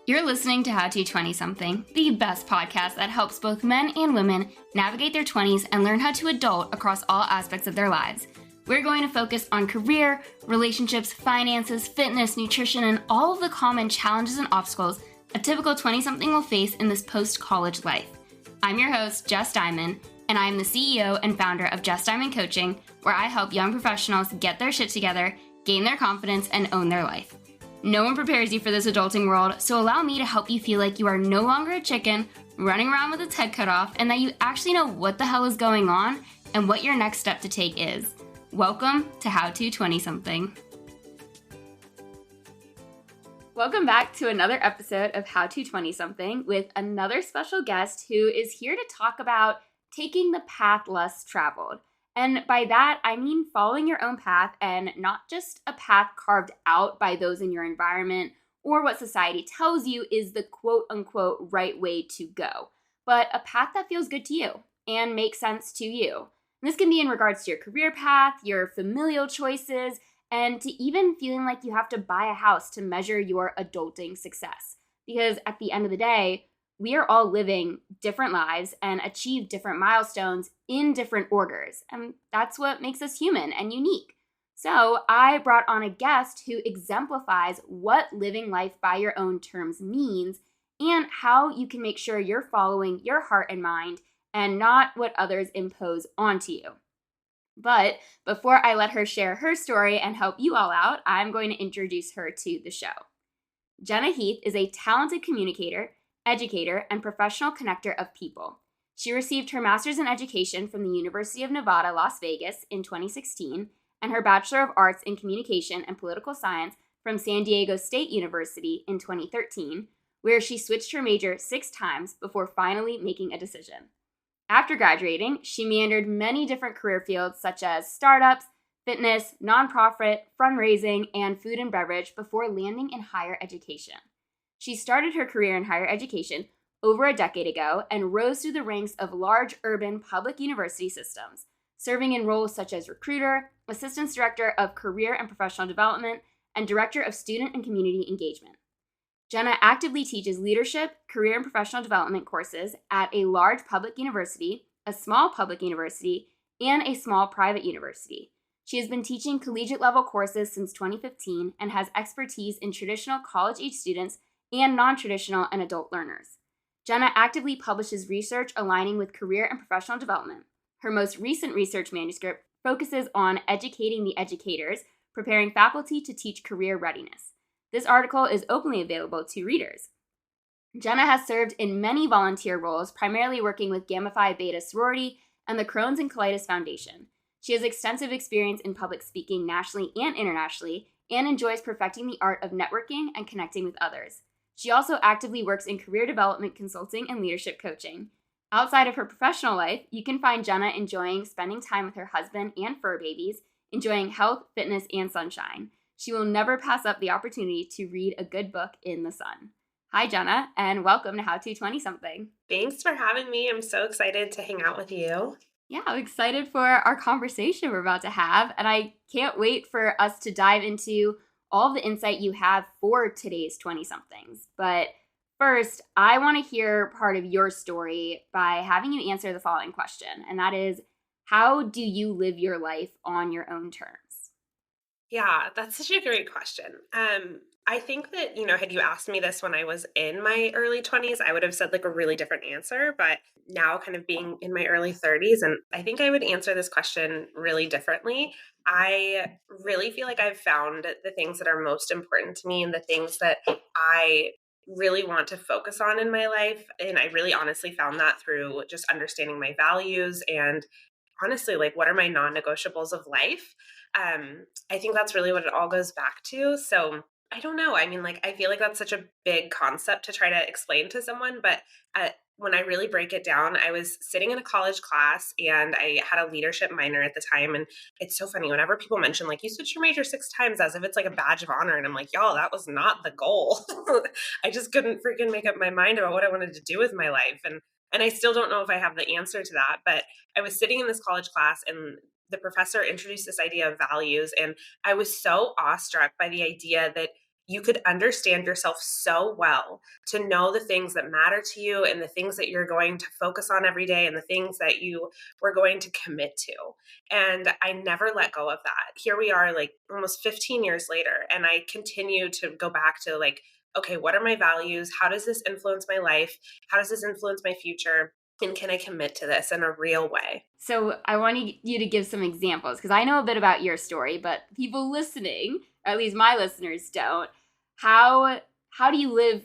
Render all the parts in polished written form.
You're listening to How to 20-something, the best podcast that helps both men and women navigate their 20s and learn how to adult across all aspects of their lives. We're going to focus on career, relationships, finances, fitness, nutrition, and all of the common challenges and obstacles a typical 20-something will face in this post-college life. I'm your host, Jess Diamond, and I am the CEO and founder of Jess Diamond Coaching, where I help young professionals get their shit together, gain their confidence, and own their life. No one prepares you for this adulting world, so allow me to help you feel like you are no longer a chicken running around with its head cut off, and that you actually know what the hell is going on and what your next step to take is. Welcome to How to 20-something. Welcome back to another episode of How to 20-something with another special guest who is here to talk about taking the path less traveled. And by that, I mean following your own path, and not just a path carved out by those in your environment or what society tells you is the quote-unquote right way to go, but a path that feels good to you and makes sense to you. And this can be in regards to your career path, your familial choices, and to even feeling like you have to buy a house to measure your adulting success. Because at the end of the day, we are all living different lives and achieve different milestones in different orders. And that's what makes us human and unique. So I brought on a guest who exemplifies what living life by your own terms means and how you can make sure you're following your heart and mind and not what others impose onto you. But before I let her share her story and help you all out, I'm going to introduce her to the show. Jenna Heath is a talented communicator, educator, and professional connector of people. She received her master's in education from the University of Nevada, Las Vegas in 2016, and her Bachelor of Arts in Communication and Political Science from San Diego State University in 2013, where she switched her major 6 times before finally making a decision. After graduating, she meandered many different career fields such as startups, fitness, nonprofit, fundraising, and food and beverage before landing in higher education. She started her career in higher education over a decade ago and rose through the ranks of large urban public university systems, serving in roles such as recruiter, assistant director of career and professional development, and director of student and community engagement. Jenna actively teaches leadership, career and professional development courses at a large public university, a small public university, and a small private university. She has been teaching collegiate level courses since 2015 and has expertise in traditional college-age students and non-traditional and adult learners. Jenna actively publishes research aligning with career and professional development. Her most recent research manuscript focuses on educating the educators, preparing faculty to teach career readiness. This article is openly available to readers. Jenna has served in many volunteer roles, primarily working with Gamma Phi Beta sorority and the Crohn's and Colitis Foundation. She has extensive experience in public speaking nationally and internationally, and enjoys perfecting the art of networking and connecting with others. She also actively works in career development consulting and leadership coaching. Outside of her professional life, you can find Jenna enjoying spending time with her husband and fur babies, enjoying health, fitness, and sunshine. She will never pass up the opportunity to read a good book in the sun. Hi, Jenna, and welcome to How to 20-something. Thanks for having me. I'm so excited to hang out with you. Yeah, I'm excited for our conversation we're about to have, and I can't wait for us to dive into all the insight you have for today's 20-somethings. But first, I want to hear part of your story by having you answer the following question, and that is, how do you live your life on your own terms? Yeah, that's such a great question. I think that, had you asked me this when I was in my early 20s, I would have said like a really different answer. But now kind of being in my early 30s, and I think I would answer this question really differently. I really feel like I've found the things that are most important to me and the things that I really want to focus on in my life. And I really honestly found that through just understanding my values and honestly, like, what are my non-negotiables of life? I think that's really what it all goes back to. So I don't know. I mean, like, I feel like that's such a big concept to try to explain to someone, but when I really break it down, I was sitting in a college class and I had a leadership minor at the time. And it's so funny whenever people mention like, you switched your major 6 times as if it's like a badge of honor. And I'm like, y'all, that was not the goal. I just couldn't freaking make up my mind about what I wanted to do with my life. And I still don't know if I have the answer to that, but I was sitting in this college class and the professor introduced this idea of values. And I was so awestruck by the idea that you could understand yourself so well to know the things that matter to you and the things that you're going to focus on every day and the things that you were going to commit to. And I never let go of that. Here we are, like almost 15 years later, and I continue to go back to like, okay, what are my values? How does this influence my life? How does this influence my future? And can I commit to this in a real way? So I want you to give some examples because I know a bit about your story, but people listening, or at least my listeners, don't. How do you live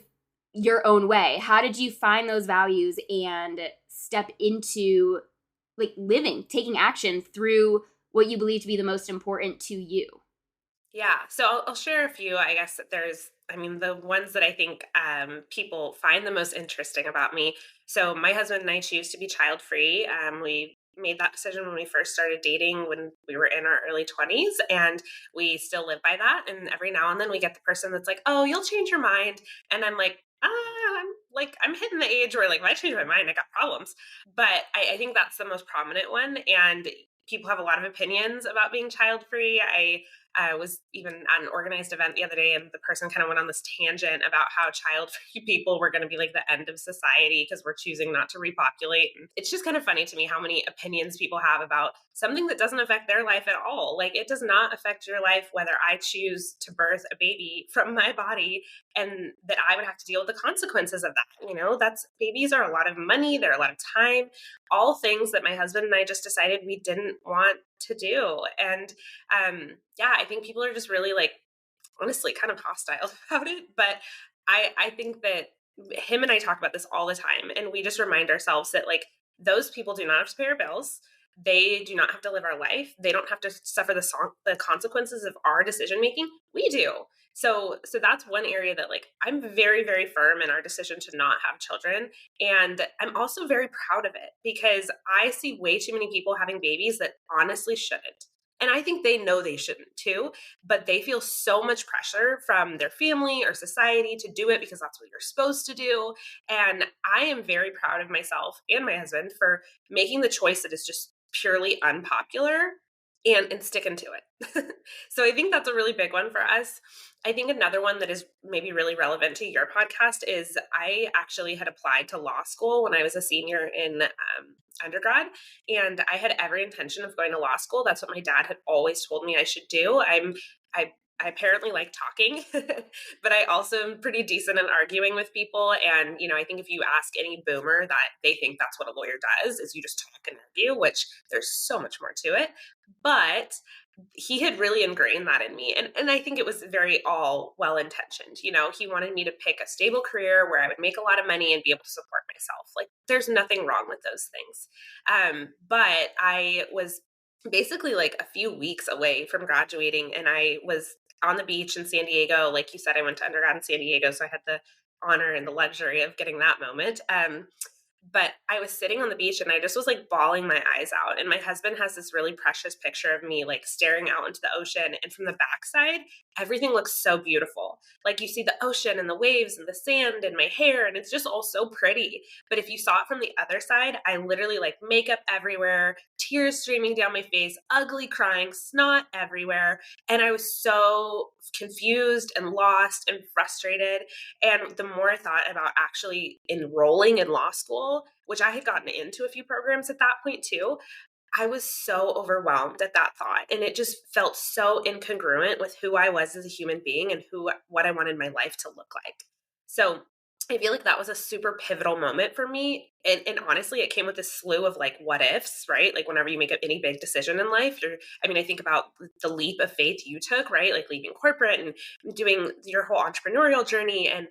your own way? How did you find those values and step into like living, taking action through what you believe to be the most important to you? Yeah, so I'll share a few. I guess that I mean, the ones that I think people find the most interesting about me. So, my husband and I choose to be child free. We made that decision when we first started dating when we were in our early 20s, and we still live by that. And every now and then we get the person that's like, oh, you'll change your mind. And I'm like, I'm hitting the age where, like, if I change my mind, I got problems. But I think that's the most prominent one. And people have a lot of opinions about being child free. I was even at an organized event the other day, and the person kind of went on this tangent about how child-free people were going to be like the end of society because we're choosing not to repopulate. And it's just kind of funny to me how many opinions people have about something that doesn't affect their life at all. Like, it does not affect your life whether I choose to birth a baby from my body and that I would have to deal with the consequences of that. That's babies are a lot of money, they're a lot of time, all things that my husband and I just decided we didn't want to do. And yeah, I think people are just really like honestly kind of hostile about it. But I think that him and I talk about this all the time, and we just remind ourselves that like those people do not have to pay our bills. They do not have to live our life. They don't have to suffer the consequences of our decision making. We do. So that's one area that like I'm very very firm in our decision to not have children, and I'm also very proud of it because I see way too many people having babies that honestly shouldn't. And I think they know they shouldn't too, but they feel so much pressure from their family or society to do it because that's what you're supposed to do. And I am very proud of myself and my husband for making the choice that is just purely unpopular and sticking to it. So I think that's a really big one for us. I think another one that is maybe really relevant to your podcast is I actually had applied to law school when I was a senior in undergrad, and I had every intention of going to law school. That's what my dad had always told me I should do. I I apparently like talking, but I also am pretty decent at arguing with people. And, I think if you ask any boomer that they think that's what a lawyer does is you just talk and argue, which there's so much more to it. But he had really ingrained that in me. And I think it was very all well intentioned. He wanted me to pick a stable career where I would make a lot of money and be able to support myself. Like there's nothing wrong with those things. But I was basically like a few weeks away from graduating, and I was on the beach in San Diego. Like you said, I went to undergrad in San Diego, so I had the honor and the luxury of getting that moment. But I was sitting on the beach and I just was like bawling my eyes out. And my husband has this really precious picture of me like staring out into the ocean. And from the backside, everything looks so beautiful. Like you see the ocean and the waves and the sand and my hair, and it's just all so pretty. But if you saw it from the other side, I literally like makeup everywhere, tears streaming down my face, ugly crying, snot everywhere. And I was so confused and lost and frustrated. And the more I thought about actually enrolling in law school, which I had gotten into a few programs at that point too, I was so overwhelmed at that thought. And it just felt so incongruent with who I was as a human being and what I wanted my life to look like. So I feel like that was a super pivotal moment for me. And honestly, it came with a slew of like what ifs, right? Like whenever you make any big decision in life, I think about the leap of faith you took, right? Like leaving corporate and doing your whole entrepreneurial journey. And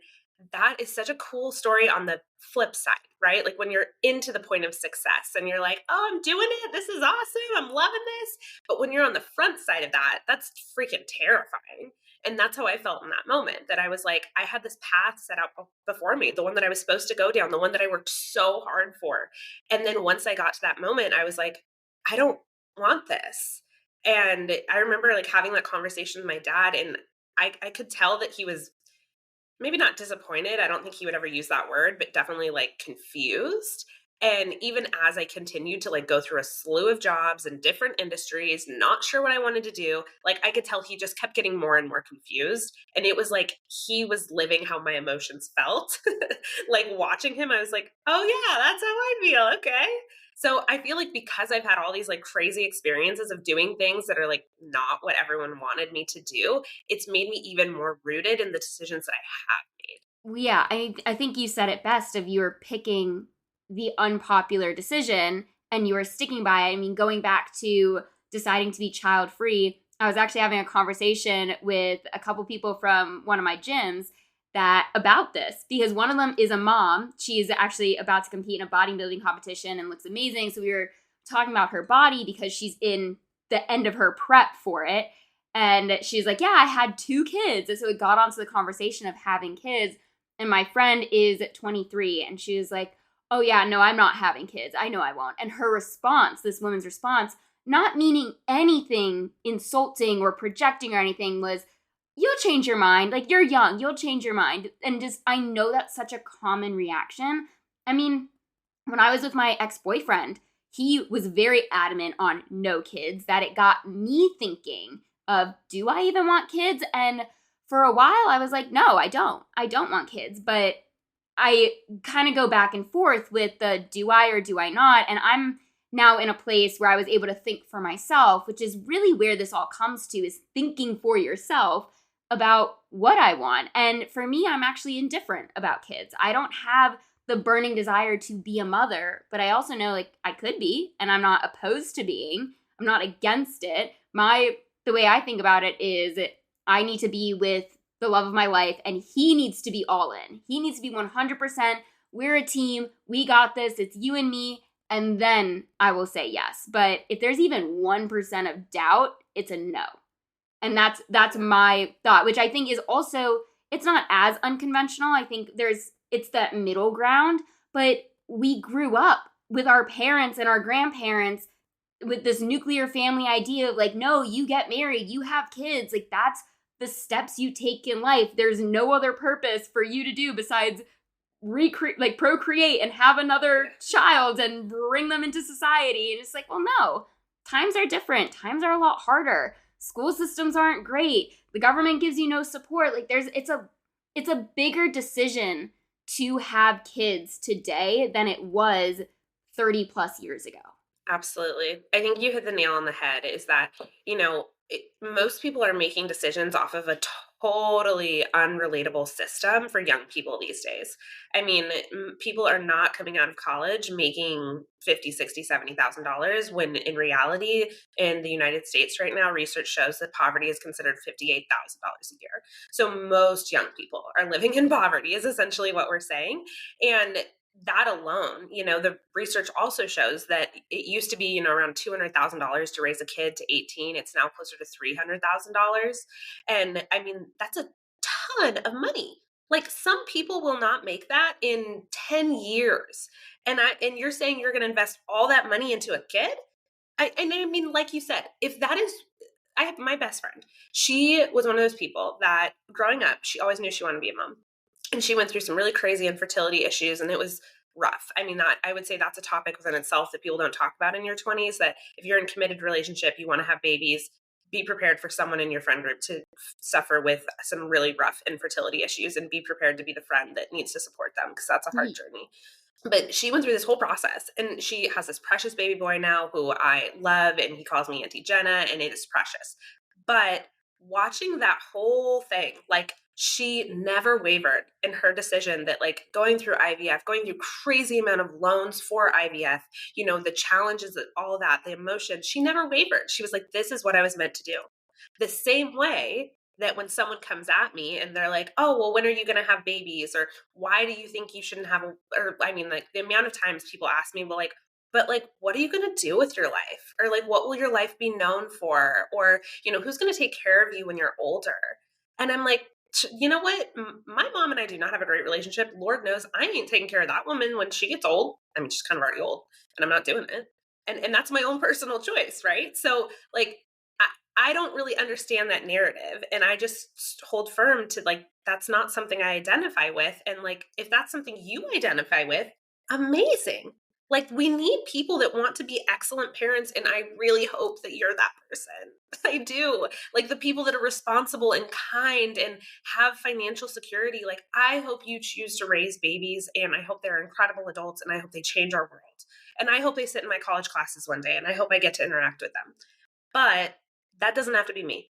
that is such a cool story on the flip side, right? Like when you're into the point of success and you're like, oh, I'm doing it. This is awesome. I'm loving this. But when you're on the front side of that, that's freaking terrifying. And that's how I felt in that moment, that I was like, I had this path set out before me, the one that I was supposed to go down, the one that I worked so hard for. And then once I got to that moment, I was like, I don't want this. And I remember like having that conversation with my dad, and I could tell that he was maybe not disappointed. I don't think he would ever use that word, but definitely like confused. And even as I continued to like go through a slew of jobs in different industries, not sure what I wanted to do, like I could tell he just kept getting more and more confused. And it was like he was living how my emotions felt. Like watching him, I was like, oh yeah, that's how I feel. Okay. So I feel like because I've had all these like crazy experiences of doing things that are like not what everyone wanted me to do, it's made me even more rooted in the decisions that I have made. Yeah, I think you said it best of you were picking the unpopular decision and you were sticking by it. I mean, going back to deciding to be child free, I was actually having a conversation with a couple people from one of my gyms that about this because one of them is a mom. She's actually about to compete in a bodybuilding competition and looks amazing. So we were talking about her body because she's in the end of her prep for it. And she's like, yeah, I had 2 kids. And so it got onto the conversation of having kids. And my friend is 23 and she was like, oh yeah, no, I'm not having kids. I know I won't. And her response, this woman's response, not meaning anything insulting or projecting or anything, was, you'll change your mind. Like, you're young, you'll change your mind. And just, I know that's such a common reaction. I mean, when I was with my ex-boyfriend, he was very adamant on no kids, that it got me thinking of, do I even want kids? And for a while I was like, no, I don't. I don't want kids. But I kind of go back and forth with the do I or do I not? And I'm now in a place where I was able to think for myself, which is really where this all comes to, is thinking for yourself about what I want. And for me, I'm actually indifferent about kids. I don't have the burning desire to be a mother, but I also know like I could be, and I'm not opposed to being. I'm not against it. The way I think about it is I need to be with the love of my life, and he needs to be all in. He needs to be 100%. We're a team. We got this. It's you and me. And then I will say yes. But if there's even 1% of doubt, it's a no. And that's my thought, which I think is also, it's not as unconventional. I think it's that middle ground, but we grew up with our parents and our grandparents with this nuclear family idea of like, no, you get married, you have kids, like that's the steps you take in life. There's no other purpose for you to do besides procreate and have another child and bring them into society. And it's like, well, no, times are different. Times are a lot harder. School systems aren't great. The government gives you no support. Like it's a bigger decision to have kids today than it was 30 plus years ago. Absolutely. I think you hit the nail on the head is that, most people are making decisions off of a totally unrelatable system for young people these days. I mean, people are not coming out of college making 50, 60, $70,000 when in reality in the United States right now research shows that poverty is considered $58,000 a year. So most young people are living in poverty is essentially what we're saying. And that alone, the research also shows that it used to be, around $200,000 to raise a kid to 18. It's now closer to $300,000. And I mean, that's a ton of money. Like some people will not make that in 10 years. And you're saying you're going to invest all that money into a kid? I mean, like you said, if that is, I have my best friend. She was one of those people that growing up, she always knew she wanted to be a mom, and she went through some really crazy infertility issues, and it was rough. I mean, that I would say that's a topic within itself that people don't talk about in your 20s, that if you're in a committed relationship, you want to have babies, be prepared for someone in your friend group to suffer with some really rough infertility issues, and be prepared to be the friend that needs to support them because that's a hard journey. But she went through this whole process, and she has this precious baby boy now who I love, and he calls me Auntie Jenna, and it is precious. But watching that whole thing, like she never wavered in her decision that like going through IVF, going through crazy amount of loans for IVF, the challenges, all that, the emotion, she never wavered. She was like, this is what I was meant to do. The same way that when someone comes at me and they're like, oh, well, when are you going to have babies? Or why do you think you shouldn't have or I mean, like the amount of times people ask me, well, like, but like, what are you going to do with your life? Or like, what will your life be known for? Or, who's going to take care of you when you're older? And I'm like, you know what? My mom and I do not have a great relationship. Lord knows I ain't taking care of that woman when she gets old. I mean, she's kind of already old and I'm not doing it. And that's my own personal choice, right? So like, I don't really understand that narrative. And I just hold firm to like, that's not something I identify with. And like, if that's something you identify with, amazing. Like, we need people that want to be excellent parents, and I really hope that you're that person. I do. Like, the people that are responsible and kind and have financial security. Like, I hope you choose to raise babies, and I hope they're incredible adults, and I hope they change our world. And I hope they sit in my college classes one day, and I hope I get to interact with them. But that doesn't have to be me.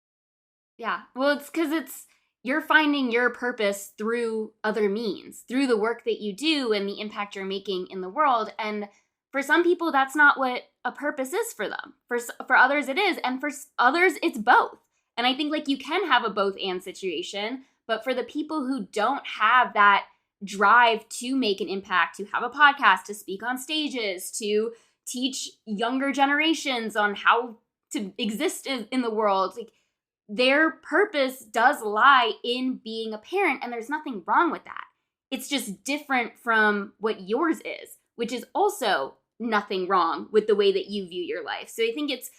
Yeah. Well, it's because you're finding your purpose through other means, through the work that you do and the impact you're making in the world. And for some people, that's not what a purpose is for them. For others, it is. And for others, it's both. And I think like you can have a both and situation. But for the people who don't have that drive to make an impact, to have a podcast, to speak on stages, to teach younger generations on how to exist in the world, like their purpose does lie in being a parent, and there's nothing wrong with that. It's just different from what yours is, which is also nothing wrong with the way that you view your life. So I think it's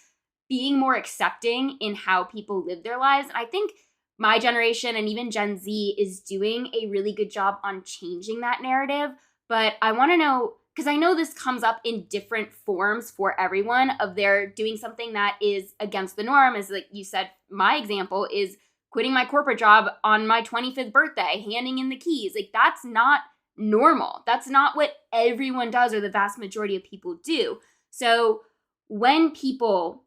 being more accepting in how people live their lives. And I think my generation and even Gen Z is doing a really good job on changing that narrative. But I want to know, because I know this comes up in different forms for everyone, of their doing something that is against the norm. As like you said, my example is quitting my corporate job on my 25th birthday, handing in the keys. Like, that's not normal. That's not what everyone does or the vast majority of people do. So when people,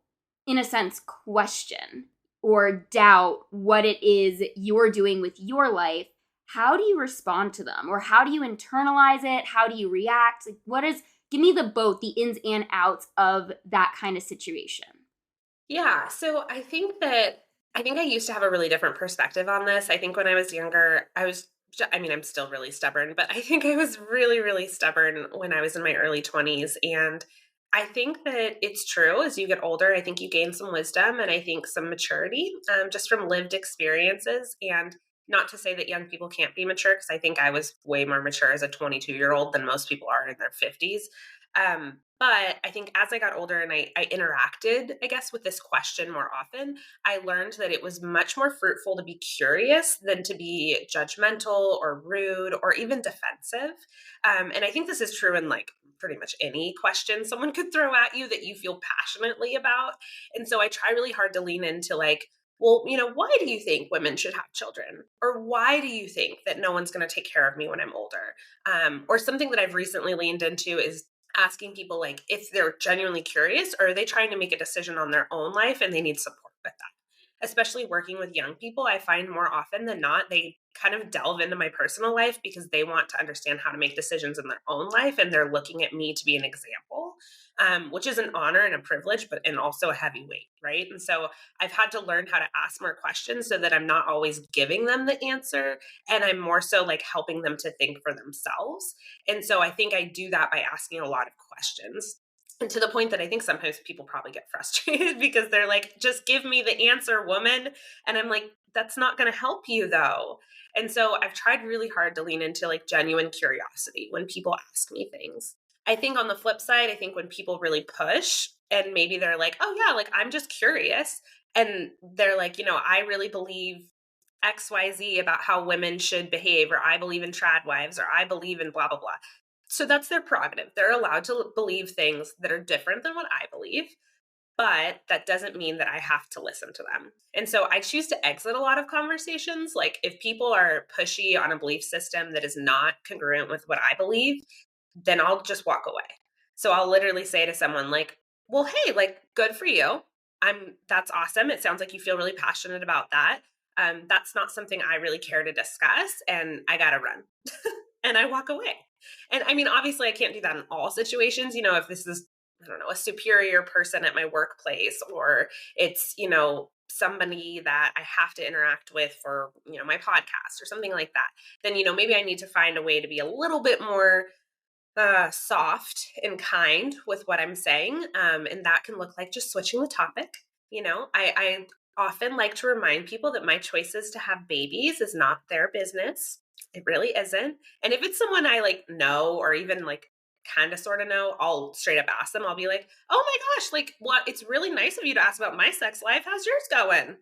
in a sense, question or doubt what it is you're doing with your life, how do you respond to them? Or how do you internalize it? How do you react? Like, give me the ins and outs of that kind of situation. Yeah. So I think I used to have a really different perspective on this. I think when I was younger, I mean, I'm still really stubborn, but I think I was really, really stubborn when I was in my early 20s. And I think that it's true as you get older. I think you gain some wisdom and I think some maturity just from lived experiences. And not to say that young people can't be mature, because I think I was way more mature as a 22-year-old than most people are in their 50s. But I think as I got older and I interacted, I guess, with this question more often, I learned that it was much more fruitful to be curious than to be judgmental or rude or even defensive. And I think this is true in like pretty much any question someone could throw at you that you feel passionately about. And so I try really hard to lean into like, well, why do you think women should have children? Or why do you think that no one's going to take care of me when I'm older? Or something that I've recently leaned into is asking people like if they're genuinely curious or are they trying to make a decision on their own life and they need support with that. Especially working with young people, I find more often than not they kind of delve into my personal life because they want to understand how to make decisions in their own life and they're looking at me to be an example, which is an honor and a privilege and also a heavy weight, right? And so I've had to learn how to ask more questions so that I'm not always giving them the answer and I'm more so like helping them to think for themselves. And so I think I do that by asking a lot of questions. And to the point that I think sometimes people probably get frustrated because they're like, just give me the answer, woman. And I'm like, that's not going to help you though. And so I've tried really hard to lean into like genuine curiosity when people ask me things. I think on the flip side, I think when people really push and maybe they're like, oh yeah, like I'm just curious. And they're like, I really believe XYZ about how women should behave, or I believe in trad wives, or I believe in blah, blah, blah. So that's their prerogative. They're allowed to believe things that are different than what I believe, but that doesn't mean that I have to listen to them. And so I choose to exit a lot of conversations. Like if people are pushy on a belief system that is not congruent with what I believe, then I'll just walk away. So I'll literally say to someone like, well, hey, like good for you. That's awesome. It sounds like you feel really passionate about that. That's not something I really care to discuss and I got to run. And I walk away. And I mean, obviously I can't do that in all situations. If this is, I don't know, a superior person at my workplace or it's, somebody that I have to interact with for, my podcast or something like that, then, maybe I need to find a way to be a little bit more soft and kind with what I'm saying. And that can look like just switching the topic. I often like to remind people that my choices to have babies is not their business. It really isn't. And if it's someone I like know or even like kind of sort of know, I'll straight up ask them. I'll be like, oh my gosh, like what? It's really nice of you to ask about my sex life. How's yours going?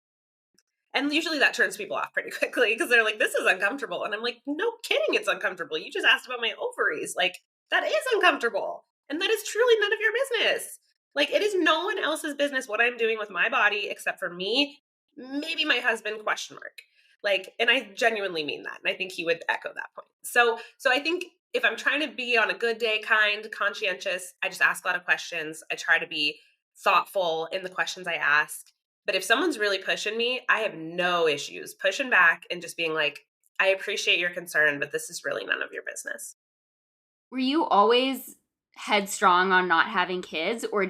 And usually that turns people off pretty quickly because they're like, this is uncomfortable. And I'm like, no kidding, it's uncomfortable. You just asked about my ovaries. Like, that is uncomfortable. And that is truly none of your business. Like, it is no one else's business what I'm doing with my body except for me, maybe my husband, question mark. Like, and I genuinely mean that. And I think he would echo that point. So I think if I'm trying to be on a good day, kind, conscientious, I just ask a lot of questions. I try to be thoughtful in the questions I ask. But if someone's really pushing me, I have no issues pushing back and just being like, I appreciate your concern, but this is really none of your business. Were you always headstrong on not having kids, or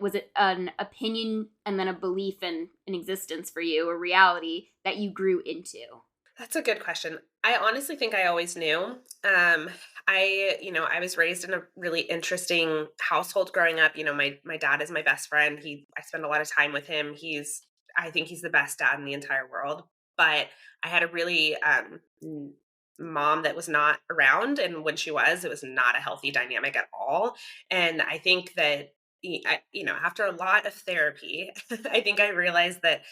was it an opinion and then a belief in existence for you, a reality that you grew into? That's a good question. I honestly think I always knew. I was raised in a really interesting household growing up. My dad is my best friend. I spend a lot of time with him. I think he's the best dad in the entire world. But I had a really mom that was not around, and when she was, it was not a healthy dynamic at all. And I think that after a lot of therapy, I think I realized that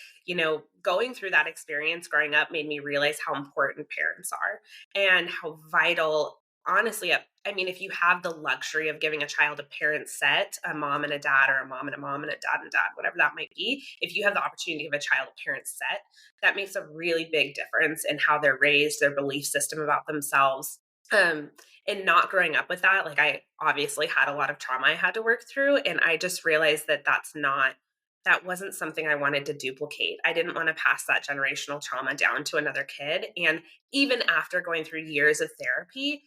going through that experience growing up made me realize how important parents are and how vital, honestly, I mean, if you have the luxury of giving a child a parent set, a mom and a dad, or a mom and a mom and a dad, whatever that might be, if you have the opportunity to give a child a parent set, that makes a really big difference in how they're raised, their belief system about themselves. And not growing up with that, like, I obviously had a lot of trauma I had to work through. And I just realized that that wasn't something I wanted to duplicate. I didn't want to pass that generational trauma down to another kid. And even after going through years of therapy,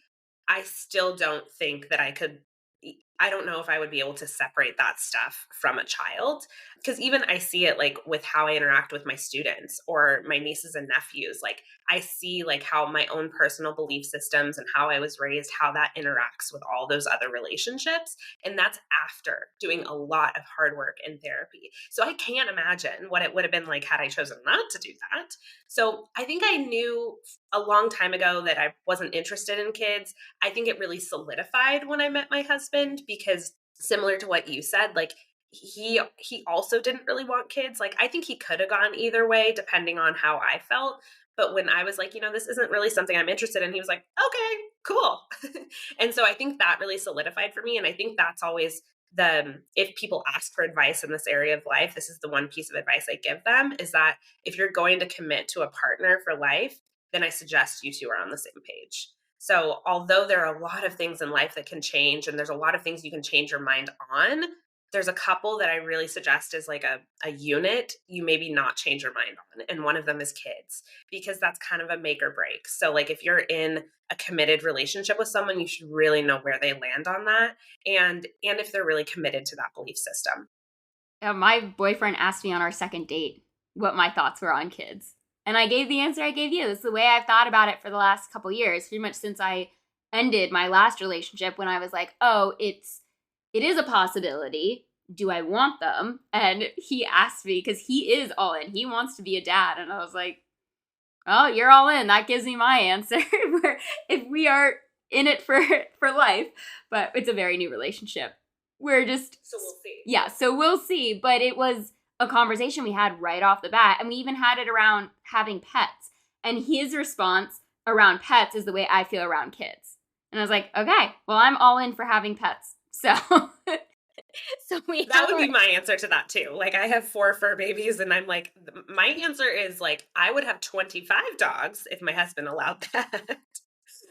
I still don't think that I don't know if I would be able to separate that stuff from a child. Because even I see it like with how I interact with my students or my nieces and nephews. Like, I see like how my own personal belief systems and how I was raised, how that interacts with all those other relationships. And that's after doing a lot of hard work in therapy. So I can't imagine what it would have been like had I chosen not to do that. So I think I knew a long time ago that I wasn't interested in kids. I think it really solidified when I met my husband, because similar to what you said, like, he also didn't really want kids. Like, I think he could have gone either way depending on how I felt. But when I was like, this isn't really something I'm interested in, he was like, okay, cool. And so I think that really solidified for me. And I think that's always if people ask for advice in this area of life, this is the one piece of advice I give them, is that if you're going to commit to a partner for life, then I suggest you two are on the same page. So although there are a lot of things in life that can change, and there's a lot of things you can change your mind on, there's a couple that I really suggest as like a unit you maybe not change your mind on. And one of them is kids, because that's kind of a make or break. So like, if you're in a committed relationship with someone, you should really know where they land on that. And if they're really committed to that belief system. My boyfriend asked me on our second date what my thoughts were on kids. And I gave the answer I gave you. It's the way I've thought about it for the last couple years, pretty much since I ended my last relationship, when I was like, oh, it is a possibility. Do I want them? And he asked me, because he is all in. He wants to be a dad. And I was like, oh, you're all in. That gives me my answer. If we are in it for life. But it's a very new relationship. We're just... So we'll see. Yeah, so we'll see. But it was a conversation we had right off the bat. And we even had it around having pets. And his response around pets is the way I feel around kids. And I was like, okay, well, I'm all in for having pets. So... that would be my answer to that too. Like, I have 4 fur babies, and I'm like, my answer is like, I would have 25 dogs if my husband allowed that.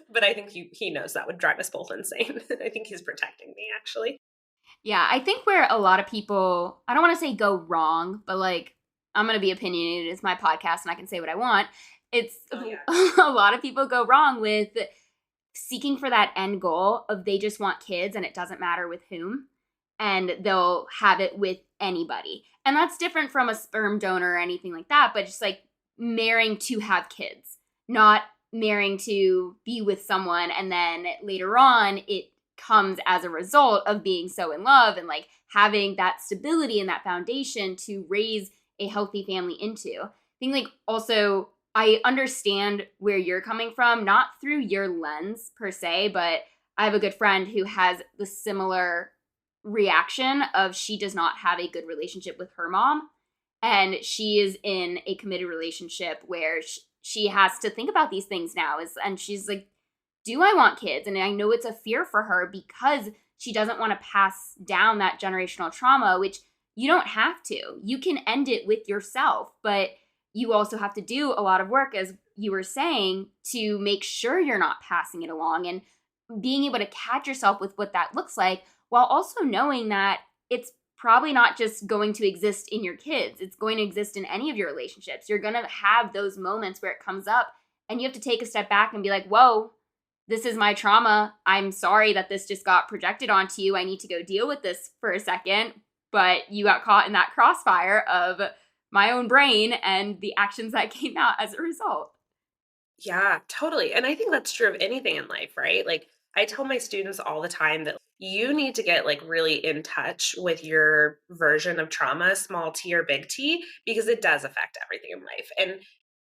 But I think he knows that would drive us both insane. I think he's protecting me, actually. Yeah, I think where a lot of people, I don't want to say go wrong, but like, I'm going to be opinionated. It's my podcast and I can say what I want. It's a lot of people go wrong with seeking for that end goal of they just want kids and it doesn't matter with whom. And they'll have it with anybody. And that's different from a sperm donor or anything like that, but just like marrying to have kids, not marrying to be with someone. And then later on, it comes as a result of being so in love and like having that stability and that foundation to raise a healthy family into. I think like also I understand where you're coming from, not through your lens per se, but I have a good friend who has the similar reaction of she does not have a good relationship with her mom, and she is in a committed relationship where she has to think about these things now, and she's like, do I want kids? And I know it's a fear for her because she doesn't want to pass down that generational trauma, which you don't have to. You can end it with yourself, but you also have to do a lot of work, as you were saying, to make sure you're not passing it along and being able to catch yourself with what that looks like, while also knowing that it's probably not just going to exist in your kids. It's going to exist in any of your relationships. You're going to have those moments where it comes up and you have to take a step back and be like, whoa, this is my trauma. I'm sorry that this just got projected onto you. I need to go deal with this for a second. But you got caught in that crossfire of my own brain and the actions that came out as a result. Yeah, totally. And I think that's true of anything in life, right? Like I tell my students all the time that you need to get like really in touch with your version of trauma, small t or big T, because it does affect everything in life. And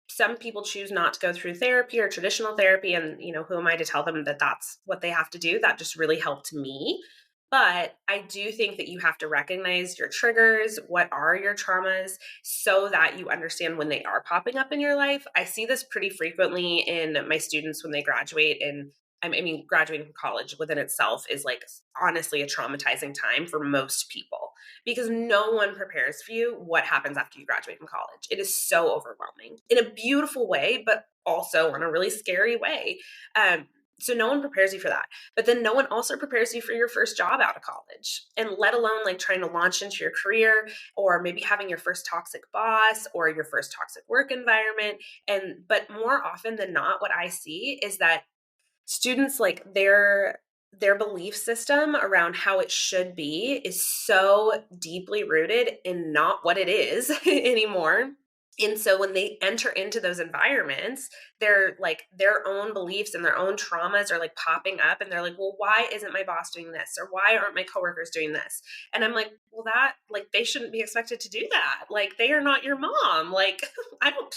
some people choose not to go through therapy or traditional therapy. And, who am I to tell them that that's what they have to do? That just really helped me. But I do think that you have to recognize your triggers, what are your traumas, so that you understand when they are popping up in your life. I see this pretty frequently in my students when they graduate. And I mean, graduating from college within itself is like honestly a traumatizing time for most people because no one prepares for you what happens after you graduate from college. It is so overwhelming in a beautiful way, but also in a really scary way. So no one prepares you for that. But then no one also prepares you for your first job out of college, and let alone like trying to launch into your career or maybe having your first toxic boss or your first toxic work environment. But more often than not, what I see is that students like their belief system around how it should be is so deeply rooted in not what it is anymore. And so when they enter into those environments, they're like their own beliefs and their own traumas are like popping up and they're like, well, why isn't my boss doing this? Or why aren't my coworkers doing this? And I'm like, well, that like they shouldn't be expected to do that. Like they are not your mom. Like I don't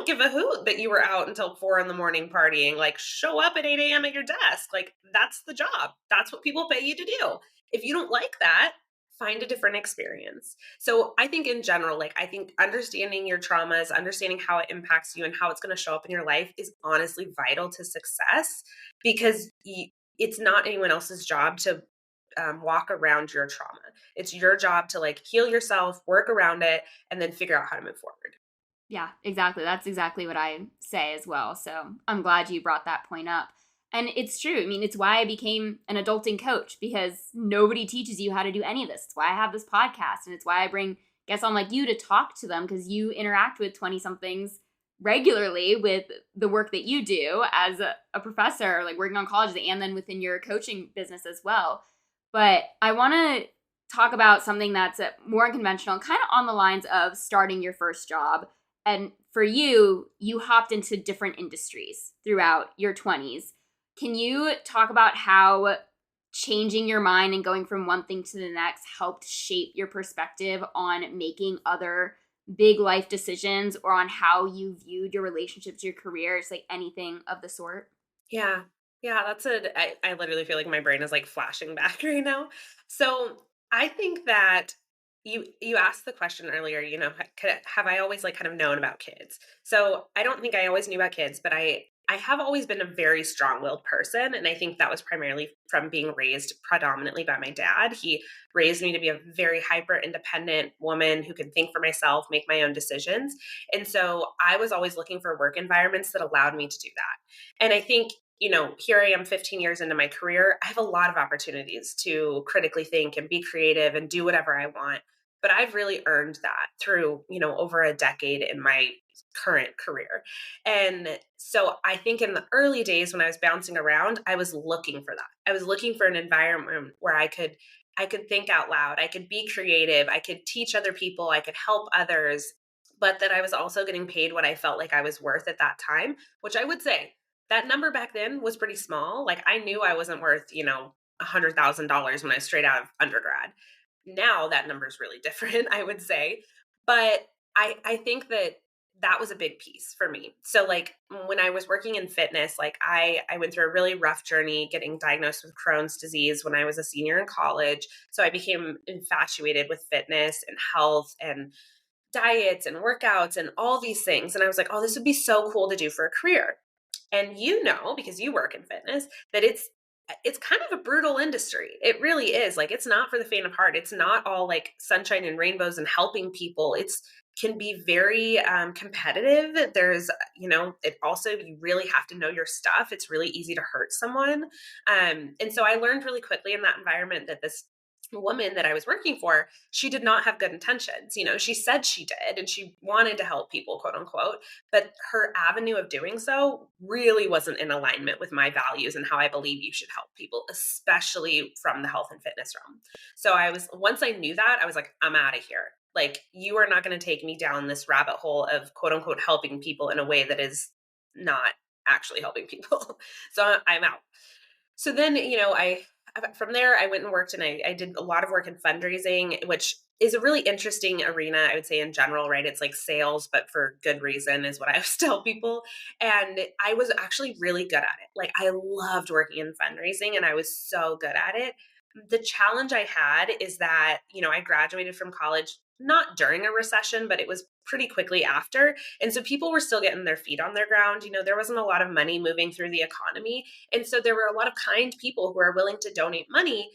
give a hoot that you were out until 4 in the morning partying. Like, show up at 8 a.m. at your desk. Like, that's the job. That's what people pay you to do. If you don't like that, find a different experience. So, I think in general, like, I think understanding your traumas, understanding how it impacts you and how it's going to show up in your life is honestly vital to success because it's not anyone else's job to walk around your trauma. It's your job to like heal yourself, work around it, and then figure out how to move forward. Yeah, exactly. That's exactly what I say as well. So I'm glad you brought that point up. And it's true. I mean, it's why I became an adulting coach because nobody teaches you how to do any of this. It's why I have this podcast. And it's why I bring guests on like you to talk to them because you interact with 20 somethings regularly with the work that you do as a professor, like working on colleges and then within your coaching business as well. But I want to talk about something that's more unconventional, kind of on the lines of starting your first job. And for you, you hopped into different industries throughout your 20s. Can you talk about how changing your mind and going from one thing to the next helped shape your perspective on making other big life decisions or on how you viewed your relationships, your careers, like anything of the sort? Yeah. Yeah, I literally feel like my brain is like flashing back right now. So I think that you asked the question earlier, have I always like kind of known about kids? So I don't think I always knew about kids, but I have always been a very strong-willed person. And I think that was primarily from being raised predominantly by my dad. He raised me to be a very hyper independent woman who could think for myself, make my own decisions. And so I was always looking for work environments that allowed me to do that. And I think, here I am 15 years into my career. I have a lot of opportunities to critically think and be creative and do whatever I want. But I've really earned that through, over a decade in my current career. And so I think in the early days when I was bouncing around, I was looking for that. I was looking for an environment where I could think out loud, I could be creative, I could teach other people, I could help others, but that I was also getting paid what I felt like I was worth at that time, which I would say that number back then was pretty small. Like I knew I wasn't worth, $100,000 when I was straight out of undergrad. Now that number is really different, I would say. But I think that was a big piece for me. So like when I was working in fitness, like I went through a really rough journey getting diagnosed with Crohn's disease when I was a senior in college. So I became infatuated with fitness and health and diets and workouts and all these things. And I was like, oh, this would be so cool to do for a career. And because you work in fitness, that it's kind of a brutal industry. It really is. Like, it's not for the faint of heart. It's not all like sunshine and rainbows and helping people. It's can be very competitive. There's, it also, you really have to know your stuff. It's really easy to hurt someone. And so I learned really quickly in that environment that this woman that I was working for, she did not have good intentions. She said she did and she wanted to help people, quote unquote, but her avenue of doing so really wasn't in alignment with my values and how I believe you should help people, especially from the health and fitness realm. So once I knew that, I was like, I'm out of here. Like, you are not going to take me down this rabbit hole of quote unquote helping people in a way that is not actually helping people. So I'm out. So then, from there, I went and worked and I did a lot of work in fundraising, which is a really interesting arena, I would say, in general, right? It's like sales, but for good reason is what I always tell people. And I was actually really good at it. Like, I loved working in fundraising and I was so good at it. The challenge I had is that, I graduated from college not during a recession, but it was pretty quickly after. And so people were still getting their feet on their ground. There wasn't a lot of money moving through the economy. And so there were a lot of kind people who are willing to donate money.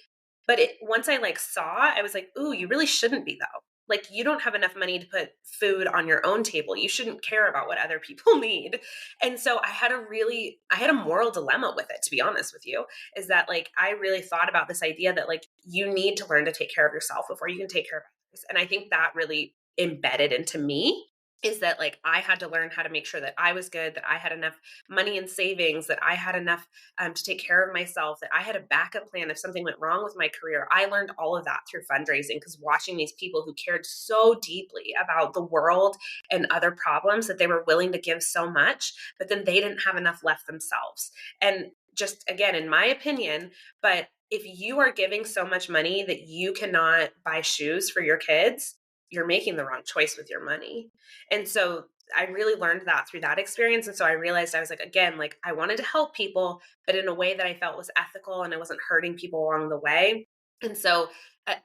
But once I saw, I was like, ooh, you really shouldn't be though. Like, you don't have enough money to put food on your own table. You shouldn't care about what other people need. And so I had a moral dilemma with it, to be honest with you, is that I really thought about this idea that you need to learn to take care of yourself before you can take care of others. And I think that really embedded into me is that I had to learn how to make sure that I was good, that I had enough money in savings, that I had enough to take care of myself, that I had a backup plan if something went wrong with my career. I learned all of that through fundraising, because watching these people who cared so deeply about the world and other problems that they were willing to give so much, but then they didn't have enough left themselves. And just again, in my opinion, but if you are giving so much money that you cannot buy shoes for your kids, you're making the wrong choice with your money. And so I really learned that through that experience. And so I realized I was I wanted to help people, but in a way that I felt was ethical and I wasn't hurting people along the way. And so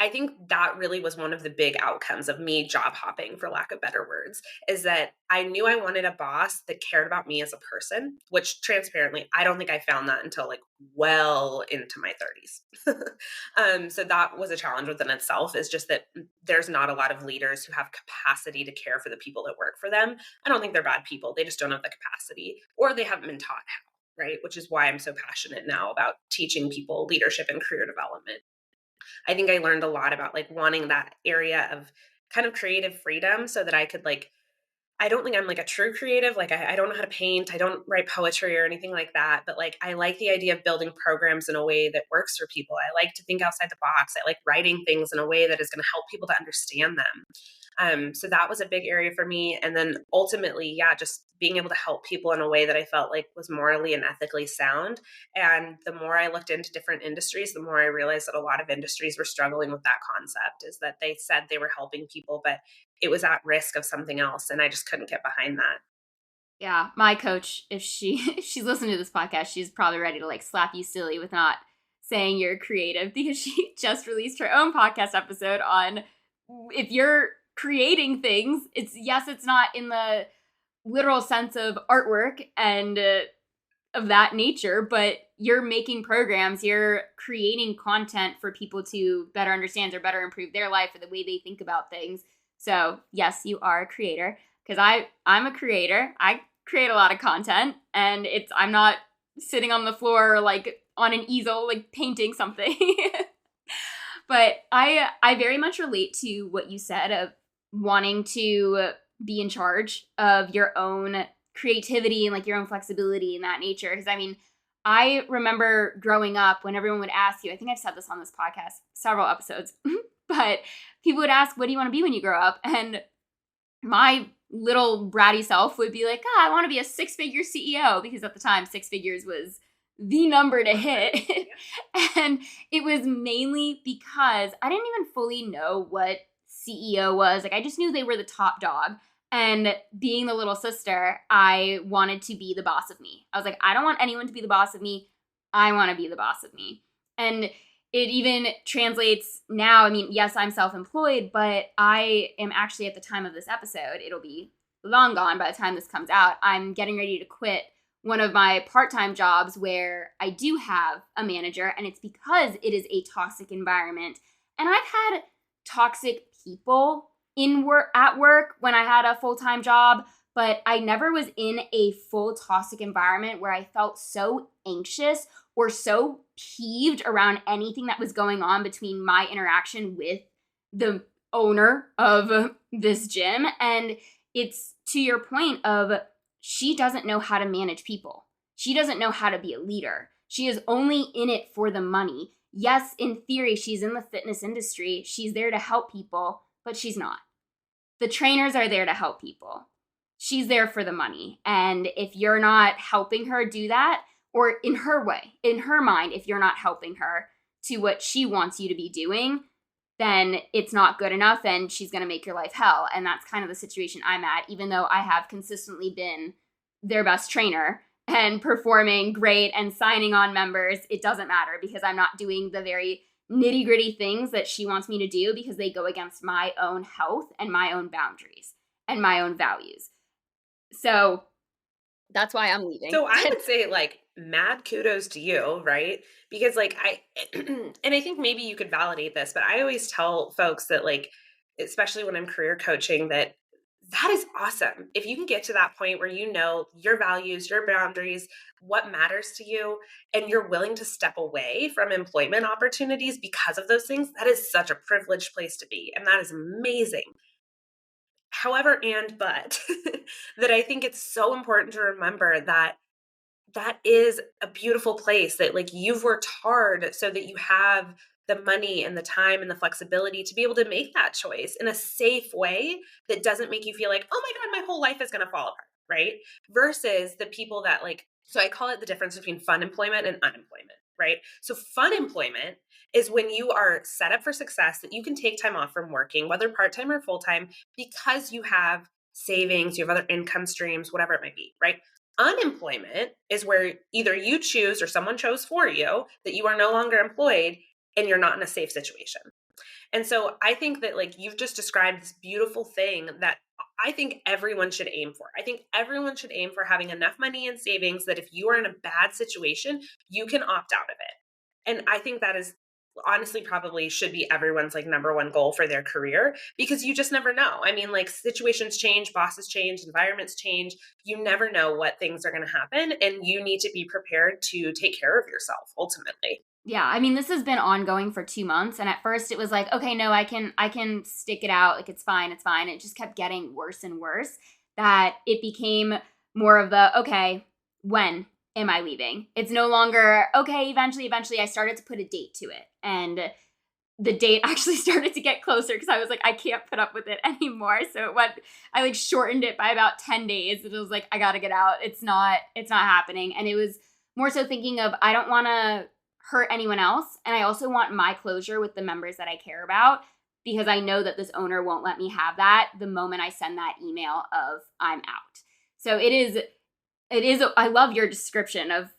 I think that really was one of the big outcomes of me job hopping, for lack of better words, is that I knew I wanted a boss that cared about me as a person, which transparently, I don't think I found that until well into my 30s. So that was a challenge within itself, is just that there's not a lot of leaders who have capacity to care for the people that work for them. I don't think they're bad people. They just don't have the capacity, or they haven't been taught how, right? Which is why I'm so passionate now about teaching people leadership and career development. I think I learned a lot about wanting that area of kind of creative freedom so that I could I don't think I'm a true creative. I don't know how to paint. I don't write poetry or anything like that. But I like the idea of building programs in a way that works for people. I like to think outside the box. I like writing things in a way that is going to help people to understand them. So that was a big area for me. And then ultimately, yeah, just being able to help people in a way that I felt was morally and ethically sound. And the more I looked into different industries, the more I realized that a lot of industries were struggling with that concept, is that they said they were helping people, but it was at risk of something else. And I just couldn't get behind that. Yeah, my coach, if she's listening to this podcast, she's probably ready to slap you silly with not saying you're creative, because she just released her own podcast episode on if you're creating things, it's not in the literal sense of artwork and of that nature, but you're making programs, you're creating content for people to better understand or better improve their life or the way they think about things. So yes, you are a creator, because I'm a creator. I create a lot of content, and I'm not sitting on the floor on an easel painting something. But I very much relate to what you said of wanting to be in charge of your own creativity and your own flexibility in that nature. Because I remember growing up when everyone would ask you, I think I've said this on this podcast several episodes, but people would ask, what do you want to be when you grow up? And my little bratty self would be like, I want to be a 6-figure CEO, because at the time 6 figures was the number to hit. And it was mainly because I didn't even fully know what CEO was. I just knew they were the top dog. And being the little sister, I wanted to be the boss of me. I was I don't want anyone to be the boss of me. I want to be the boss of me. And it even translates now. Yes, I'm self-employed, but I am actually, at the time of this episode, it'll be long gone by the time this comes out, I'm getting ready to quit one of my part-time jobs where I do have a manager, and it's because it is a toxic environment. And I've had toxic people at work when I had a full-time job, but I never was in a full toxic environment where I felt so anxious or so peeved around anything that was going on between my interaction with the owner of this gym. And it's to your point of she doesn't know how to manage people. She doesn't know how to be a leader. She is only in it for the money. Yes, in theory, she's in the fitness industry. She's there to help people, but she's not. The trainers are there to help people. She's there for the money. And if you're not helping her do that, or in her way, in her mind, if you're not helping her to what she wants you to be doing, then it's not good enough and she's going to make your life hell. And that's kind of the situation I'm at, even though I have consistently been their best trainer and performing great and signing on members. It doesn't matter because I'm not doing the very nitty gritty things that she wants me to do because they go against my own health and my own boundaries and my own values. So that's why I'm leaving. So I would say like mad kudos to you, right? Because like and I think maybe you could validate this, but I always tell folks that like, especially when I'm career coaching, that is awesome. If you can get to that point where you know your values, your boundaries, what matters to you, and you're willing to step away from employment opportunities because of those things, that is such a privileged place to be. And that is amazing. However, but that I think it's so important to remember that is a beautiful place, that like you've worked hard so that you have the money and the time and the flexibility to be able to make that choice in a safe way that doesn't make you feel like, oh my God, my whole life is going to fall apart, right? Versus the people that like, so I call it the difference between fun employment and unemployment, right? So fun employment is when you are set up for success, that you can take time off from working, whether part-time or full-time, because you have savings, you have other income streams, whatever it might be, right? Unemployment is where either you choose or someone chose for you that you are no longer employed and you're not in a safe situation. And so I think that like you've just described this beautiful thing that I think everyone should aim for. I think everyone should aim for having enough money and savings that if you are in a bad situation, you can opt out of it. And I think that is honestly probably should be everyone's like number one goal for their career, because you just never know. I mean, like situations change, bosses change, environments change. You never know what things are going to happen, and you need to be prepared to take care of yourself ultimately. Yeah, I mean, this has been ongoing for 2 months, and at first it was like, okay, no, I can stick it out, like it's fine. It just kept getting worse and worse, that it became more of the, okay, when am I leaving? It's no longer, okay, eventually I started to put a date to it, and the date actually started to get closer because I was like, I can't put up with it anymore. So I like shortened it by about 10 days. It was like, I gotta get out. It's not happening. And it was more so thinking of, I don't want to hurt anyone else. And I also want my closure with the members that I care about, because I know that this owner won't let me have that the moment I send that email of I'm out. So it is, I love your description of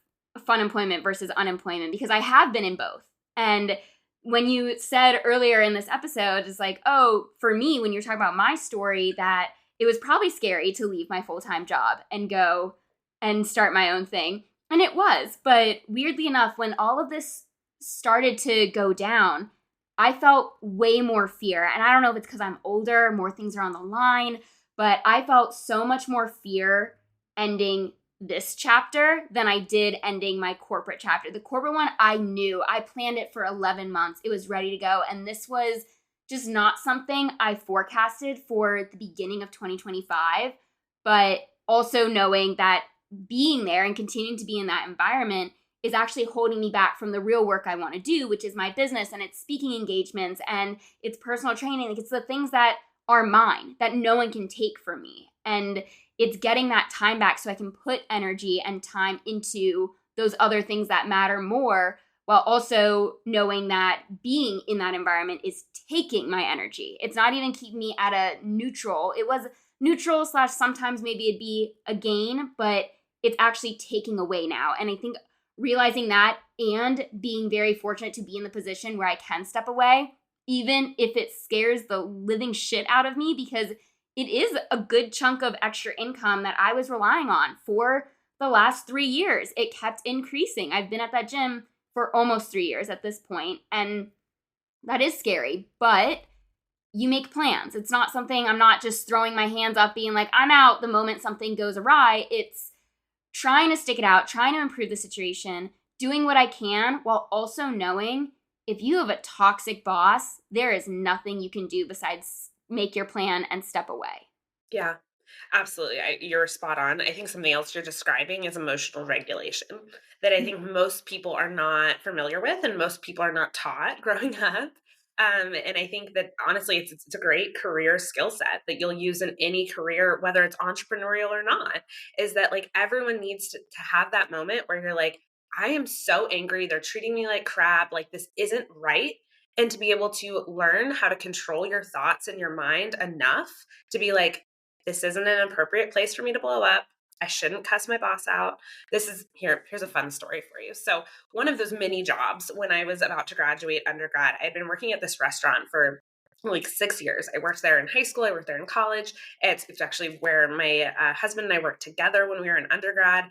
fun employment versus unemployment, because I have been in both. And when you said earlier in this episode, it's like, oh, for me, when you're talking about my story, that it was probably scary to leave my full-time job and go and start my own thing. And it was. But weirdly enough, when all of this started to go down, I felt way more fear. And I don't know if it's because I'm older, more things are on the line, but I felt so much more fear ending this chapter than I did ending my corporate chapter. The corporate one, I knew. I planned it for 11 months. It was ready to go. And this was just not something I forecasted for the beginning of 2025. But also knowing that being there and continuing to be in that environment is actually holding me back from the real work I want to do, which is my business and it's speaking engagements and it's personal training. Like it's the things that are mine that no one can take from me. And it's getting that time back so I can put energy and time into those other things that matter more, while also knowing that being in that environment is taking my energy. It's not even keeping me at a neutral. It was neutral / sometimes maybe it'd be a gain, but it's actually taking away now. And I think realizing that and being very fortunate to be in the position where I can step away, even if it scares the living shit out of me, because it is a good chunk of extra income that I was relying on for the last 3 years, it kept increasing. I've been at that gym for almost 3 years at this point, and that is scary, but you make plans. It's not something I'm not just throwing my hands up being like, I'm out the moment something goes awry. It's trying to stick it out, trying to improve the situation, doing what I can while also knowing if you have a toxic boss, there is nothing you can do besides make your plan and step away. Yeah, absolutely. You're spot on. I think something else you're describing is emotional regulation that I think most people are not familiar with and most people are not taught growing up. And I think that honestly, it's a great career skill set that you'll use in any career, whether it's entrepreneurial or not, is that like everyone needs to have that moment where you're like, I am so angry. They're treating me like crap. Like this isn't right. And to be able to learn how to control your thoughts in your mind enough to be like, this isn't an appropriate place for me to blow up. I shouldn't cuss my boss out. Here's a fun story for you. So, one of those mini jobs when I was about to graduate undergrad, I had been working at this restaurant for like 6 years. I worked there in high school. I worked there in college. It's actually where my husband and I worked together when we were in undergrad.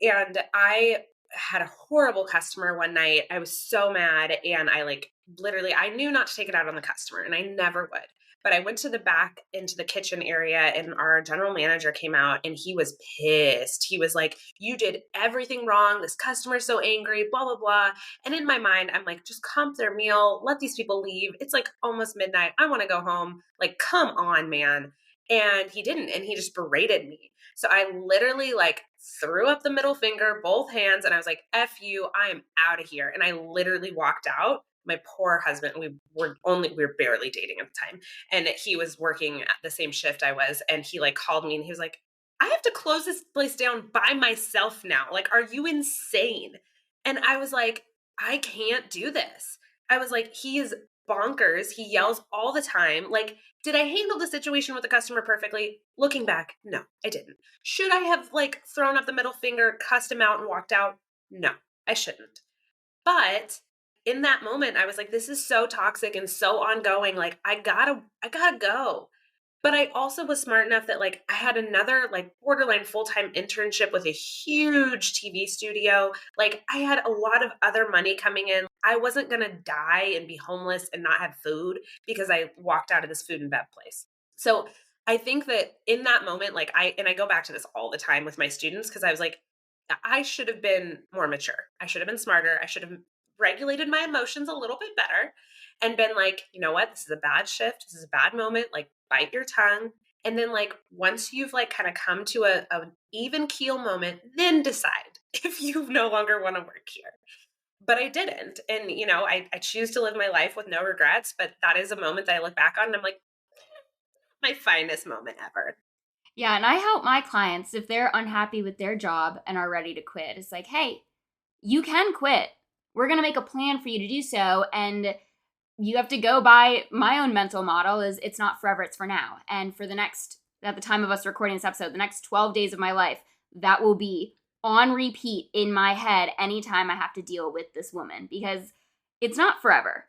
And I had a horrible customer one night. I was so mad and I like literally I knew not to take it out on the customer and I never would. But I went to the back into the kitchen area and our general manager came out and he was pissed. He was like, "You did everything wrong. This customer's so angry, blah blah blah." And in my mind, I'm like, "Just comp their meal, let these people leave. It's like almost midnight. I want to go home. Like, come on, man." And he didn't and he just berated me. So I literally like threw up the middle finger, both hands, and I was like, F you, I am out of here. And I literally walked out. My poor husband, we were barely dating at the time. And he was working at the same shift I was. And he like called me and he was like, I have to close this place down by myself now. Like, are you insane? And I was like, I can't do this. I was like, he is bonkers. He yells all the time. Like, did I handle the situation with the customer perfectly? Looking back, no, I didn't. Should I have like thrown up the middle finger, cussed him out, and walked out? No, I shouldn't. But in that moment, I was like, this is so toxic and so ongoing. Like, I gotta go. But I also was smart enough that like I had another like borderline full-time internship with a huge TV studio. Like I had a lot of other money coming in. I wasn't going to die and be homeless and not have food because I walked out of this food and bev place. So I think that in that moment, like I go back to this all the time with my students because I was like, I should have been more mature. I should have been smarter. I should have regulated my emotions a little bit better and been like, you know what? This is a bad shift. This is a bad moment. Like, bite your tongue. And then, like, once you've like kind of come to a even keel moment, then decide if you no longer want to work here. But I didn't. And, I choose to live my life with no regrets. But that is a moment that I look back on and I'm like, my finest moment ever. Yeah, and I help my clients if they're unhappy with their job and are ready to quit. It's like, hey, you can quit. We're going to make a plan for you to do so. And you have to go by my own mental model is it's not forever, it's for now. And for the next, at the time of us recording this episode, the next 12 days of my life, that will be on repeat in my head anytime I have to deal with this woman because it's not forever.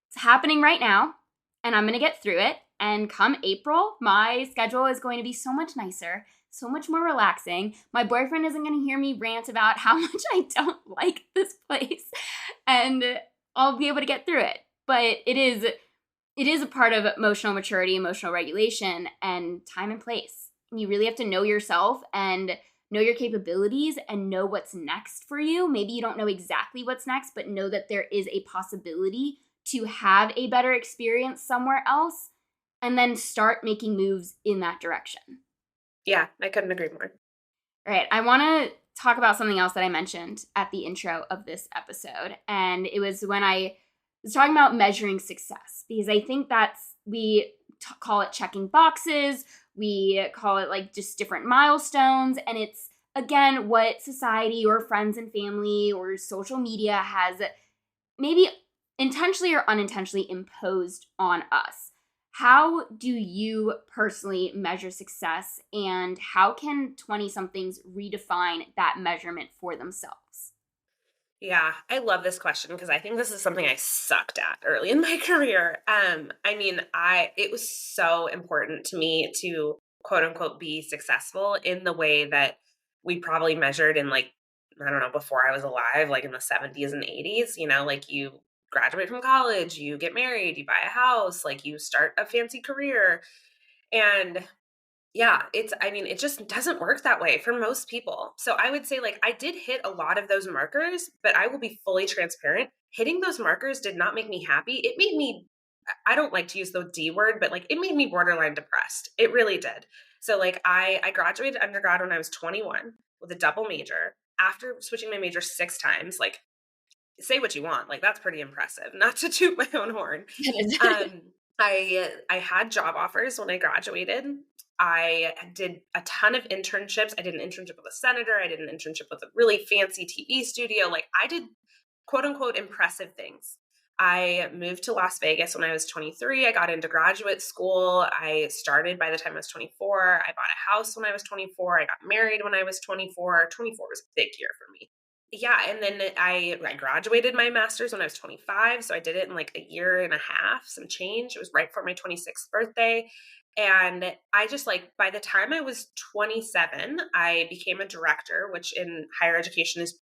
It's happening right now and I'm going to get through it. And come April, my schedule is going to be so much nicer, so much more relaxing. My boyfriend isn't going to hear me rant about how much I don't like this place. And I'll be able to get through it. But it is a part of emotional maturity, emotional regulation, and time and place. And you really have to know yourself and know your capabilities and know what's next for you. Maybe you don't know exactly what's next, but know that there is a possibility to have a better experience somewhere else and then start making moves in that direction. Yeah, I couldn't agree more. All right, I want to talk about something else that I mentioned at the intro of this episode. And it was when I was talking about measuring success, because I think we call it checking boxes. We call it like just different milestones. And it's, again, what society or friends and family or social media has maybe intentionally or unintentionally imposed on us. How do you personally measure success, and how can 20-somethings redefine that measurement for themselves? Yeah, I love this question because I think this is something I sucked at early in my career. I mean, it was so important to me to quote unquote be successful in the way that we probably measured in like, I don't know, before I was alive, like in the 70s and 80s, like you graduate from college, you get married, you buy a house, like you start a fancy career. And yeah, I mean, it just doesn't work that way for most people. So I would say, like, I did hit a lot of those markers, but I will be fully transparent. Hitting those markers did not make me happy. It made me, I don't like to use the D word, but like it made me borderline depressed. It really did. So, like, I graduated undergrad when I was 21 with a double major after switching my major 6 times. Like, say what you want. Like, that's pretty impressive, not to toot my own horn. Um, I had job offers when I graduated. I did a ton of internships. I did an internship with a senator. I did an internship with a really fancy TV studio. Like, I did quote unquote impressive things. I moved to Las Vegas when I was 23. I got into graduate school. I started by the time I was 24. I bought a house when I was 24. I got married when I was 24. 24 was a big year for me. Yeah, and then I graduated my master's when I was 25, so I did it in like a year and a half, some change. It was right for my 26th birthday. And I just like by the time I was 27, I became a director, which in higher education is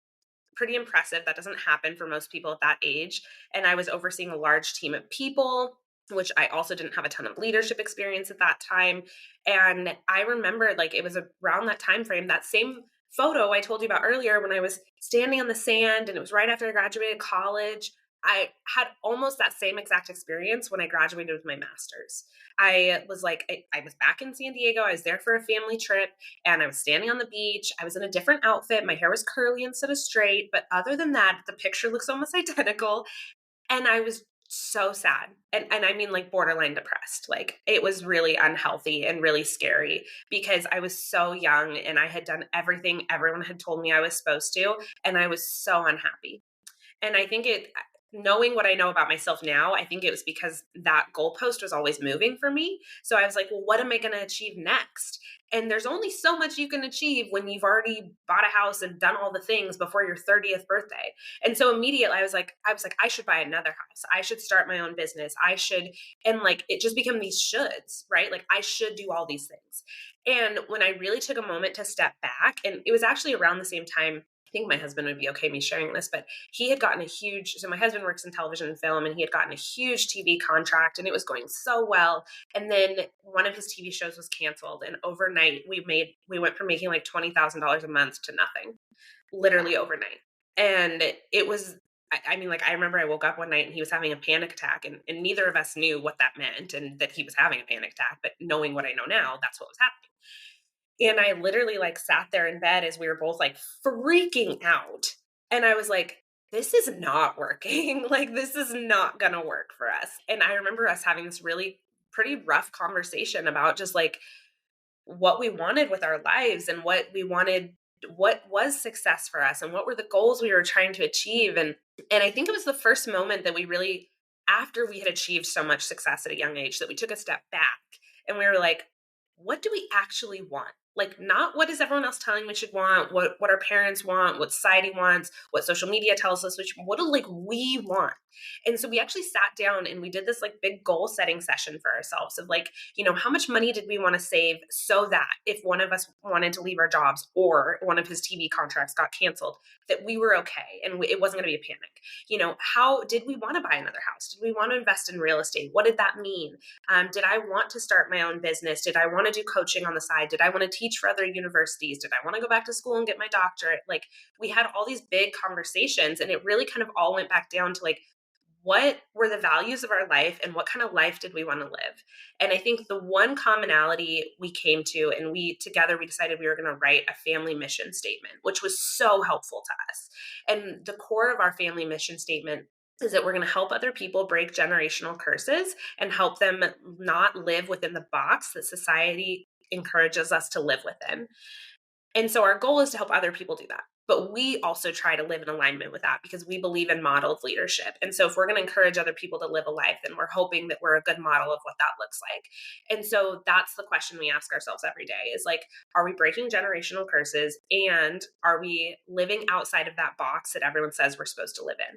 pretty impressive. That doesn't happen for most people at that age. And I was overseeing a large team of people, which I also didn't have a ton of leadership experience at that time. And I remember like it was around that time frame, that same photo I told you about earlier when I was standing on the sand and it was right after I graduated college. I had almost that same exact experience when I graduated with my master's. I was like, I was back in San Diego. I was there for a family trip and I was standing on the beach. I was in a different outfit. My hair was curly instead of straight. But other than that, the picture looks almost identical. And I was so sad. And I mean, like, borderline depressed. Like, it was really unhealthy and really scary because I was so young and I had done everything everyone had told me I was supposed to. And I was so unhappy. And I think knowing what I know about myself now, I think it was because that goalpost was always moving for me. So I was like, well, what am I going to achieve next? And there's only so much you can achieve when you've already bought a house and done all the things before your 30th birthday. And so immediately I should buy another house. I should start my own business. I should, and like, it just became these shoulds, right? Like I should do all these things. And when I really took a moment to step back, and it was actually around the same time, I think my husband would be okay me sharing this, but he had gotten so my husband works in television and film, and he had gotten a huge TV contract and it was going so well. And then one of his TV shows was canceled. And overnight we went from making like $20,000 a month to nothing, literally overnight. And it was, I mean, like, I remember I woke up one night and he was having a panic attack and neither of us knew what that meant and that he was having a panic attack, but knowing what I know now, that's what was happening. And I literally like sat there in bed as we were both like freaking out. And I was like, this is not working. Like, this is not going to work for us. And I remember us having this really pretty rough conversation about just like what we wanted with our lives and what we wanted, what was success for us and what were the goals we were trying to achieve. And I think it was the first moment that we really, after we had achieved so much success at a young age, that we took a step back and we were like, what do we actually want? Like, not what is everyone else telling we should want, what our parents want, what society wants, what social media tells us, what do like we want? And so we actually sat down and we did this like big goal setting session for ourselves of like, how much money did we want to save so that if one of us wanted to leave our jobs or one of his TV contracts got canceled, that we were okay and it wasn't going to be a panic. How did we want to buy another house? Did we want to invest in real estate? What did that mean? Did I want to start my own business? Did I want to do coaching on the side? Did I want to teach for other universities? Did I want to go back to school and get my doctorate? Like, we had all these big conversations and it really kind of all went back down to like, what were the values of our life and what kind of life did we want to live? And I think the one commonality we came to, and we decided we were going to write a family mission statement, which was so helpful to us. And the core of our family mission statement is that we're going to help other people break generational curses and help them not live within the box that society encourages us to live within. And so our goal is to help other people do that. But we also try to live in alignment with that because we believe in modeled leadership. And so if we're going to encourage other people to live a life, then we're hoping that we're a good model of what that looks like. And so that's the question we ask ourselves every day is like, are we breaking generational curses? And are we living outside of that box that everyone says we're supposed to live in?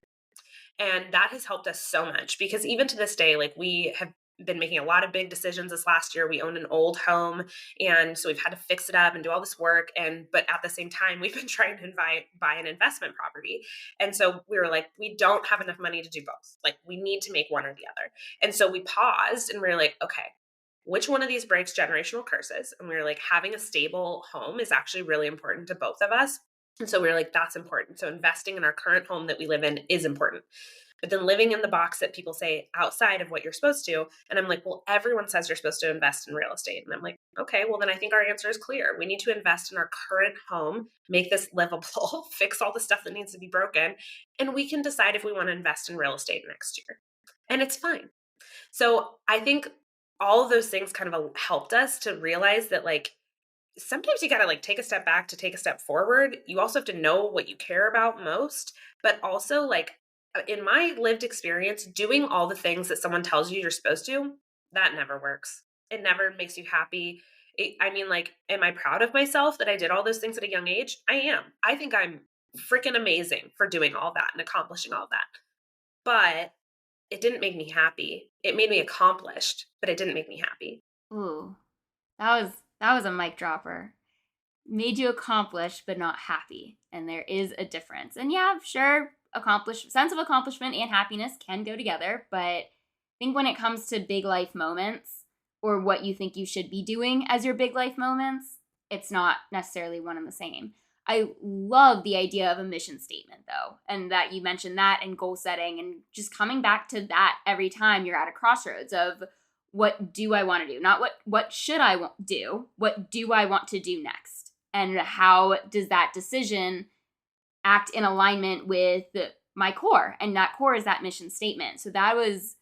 And that has helped us so much because even to this day, like we have been making a lot of big decisions this last year. We owned an old home, and so we've had to fix it up and do all this work. But at the same time, we've been trying to buy an investment property. And so we were like, we don't have enough money to do both. Like, we need to make one or the other. And so we paused and we were like, okay, which one of these breaks generational curses? And we were like, having a stable home is actually really important to both of us. And so we were like, that's important. So investing in our current home that we live in is important. But then living in the box that people say outside of what you're supposed to. And I'm like, well, everyone says you're supposed to invest in real estate. And I'm like, okay, well, then I think our answer is clear. We need to invest in our current home, make this livable, fix all the stuff that needs to be broken. And we can decide if we want to invest in real estate next year. And it's fine. So I think all of those things kind of helped us to realize that, like, sometimes you got to like take a step back to take a step forward. You also have to know what you care about most, but also, like, in my lived experience, doing all the things that someone tells you you're supposed to, that never works. It never makes you happy. I mean, like, am I proud of myself that I did all those things at a young age? I am. I think I'm freaking amazing for doing all that and accomplishing all that. But it didn't make me happy. It made me accomplished, but it didn't make me happy. Ooh, that was a mic dropper. Made you accomplished but not happy, and there is a difference. And yeah, sure, sense of accomplishment and happiness can go together, but I think when it comes to big life moments or what you think you should be doing as your big life moments, it's not necessarily one and the same. I love the idea of a mission statement, though, and that you mentioned that and goal setting and just coming back to that every time you're at a crossroads of, what do I want to do? Not what should I do? What do I want to do next? And how does that decision act in alignment with my core? And that core is that mission statement. So that was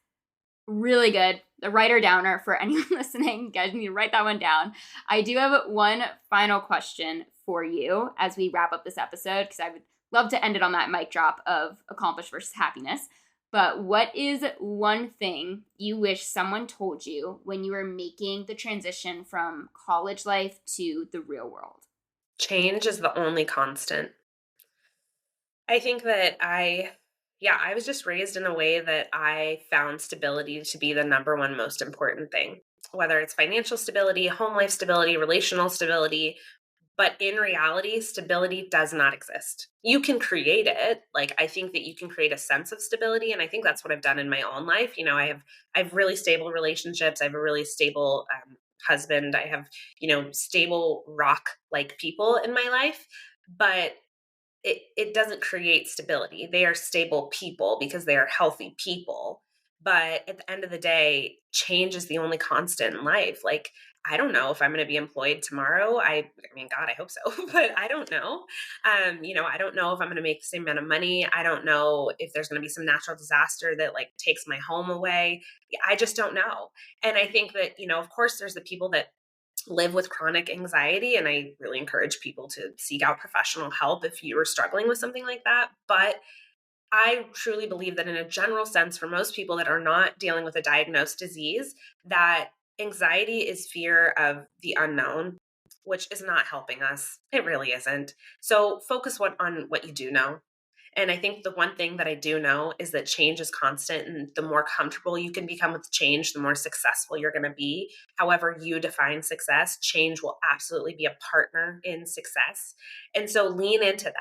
really good. The writer downer for anyone listening. You guys need to write that one down. I do have one final question for you as we wrap up this episode, because I would love to end it on that mic drop of accomplished versus happiness. But what is one thing you wish someone told you when you were making the transition from college life to the real world? Change is the only constant. I think that I was just raised in a way that I found stability to be the number one most important thing, whether it's financial stability, home life stability, relational stability. But in reality, stability does not exist. You can create it. Like, I think that you can create a sense of stability. And I think that's what I've done in my own life. You know, I have really stable relationships. I have a really stable husband. I have, stable rock like people in my life. But it doesn't create stability. They are stable people because they are healthy people. But at the end of the day, change is the only constant in life. Like, I don't know if I'm going to be employed tomorrow. I mean, God, I hope so, but I don't know. I don't know if I'm going to make the same amount of money. I don't know if there's going to be some natural disaster that, like, takes my home away. I just don't know. And I think that, of course, there's the people that live with chronic anxiety, and I really encourage people to seek out professional help if you are struggling with something like that. But I truly believe that in a general sense, for most people that are not dealing with a diagnosed disease, that anxiety is fear of the unknown, which is not helping us. It really isn't. So focus on what you do know. And I think the one thing that I do know is that change is constant. And the more comfortable you can become with change, the more successful you're going to be. However you define success, change will absolutely be a partner in success. And so lean into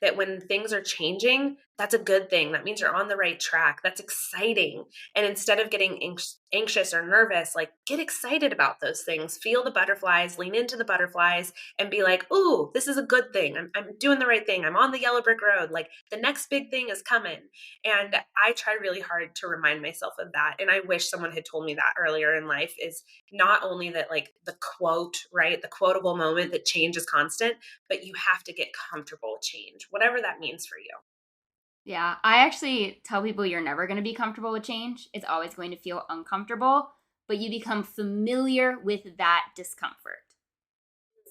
that when things are changing, that's a good thing. That means you're on the right track. That's exciting. And instead of getting anxious or nervous, like, get excited about those things. Feel the butterflies, lean into the butterflies, and be like, ooh, this is a good thing. I'm doing the right thing. I'm on the yellow brick road. Like, the next big thing is coming. And I try really hard to remind myself of that. And I wish someone had told me that earlier in life, is not only that, like, the quote, right? The quotable moment that change is constant, but you have to get comfortable with change, whatever that means for you. Yeah, I actually tell people you're never going to be comfortable with change. It's always going to feel uncomfortable, but you become familiar with that discomfort.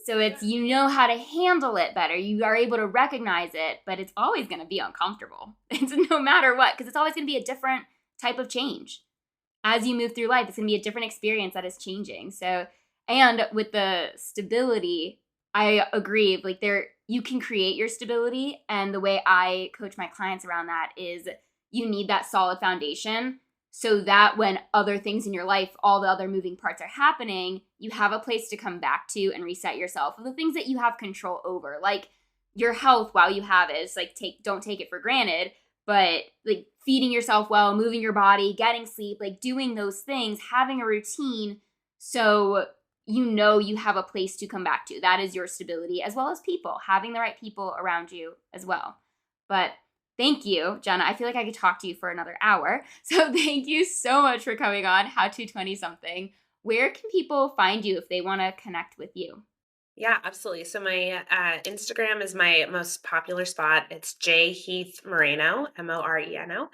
So it's, how to handle it better. You are able to recognize it, but it's always going to be uncomfortable. It's no matter what, because it's always going to be a different type of change. As you move through life, it's going to be a different experience that is changing. So, and with the stability, I agree. Like, you can create your stability. And the way I coach my clients around that is you need that solid foundation so that when other things in your life, all the other moving parts are happening, you have a place to come back to and reset yourself. The things that you have control over, like your health while you have it, it's like don't take it for granted, but like feeding yourself well, moving your body, getting sleep, like doing those things, having a routine so you have a place to come back to. That is your stability, as well as people, having the right people around you as well. But thank you, Jenna. I feel like I could talk to you for another hour. So thank you so much for coming on How to 20 Something. Where can people find you if they want to connect with you? Yeah, absolutely. So my Instagram is my most popular spot. It's J Heath Moreno, Moreno.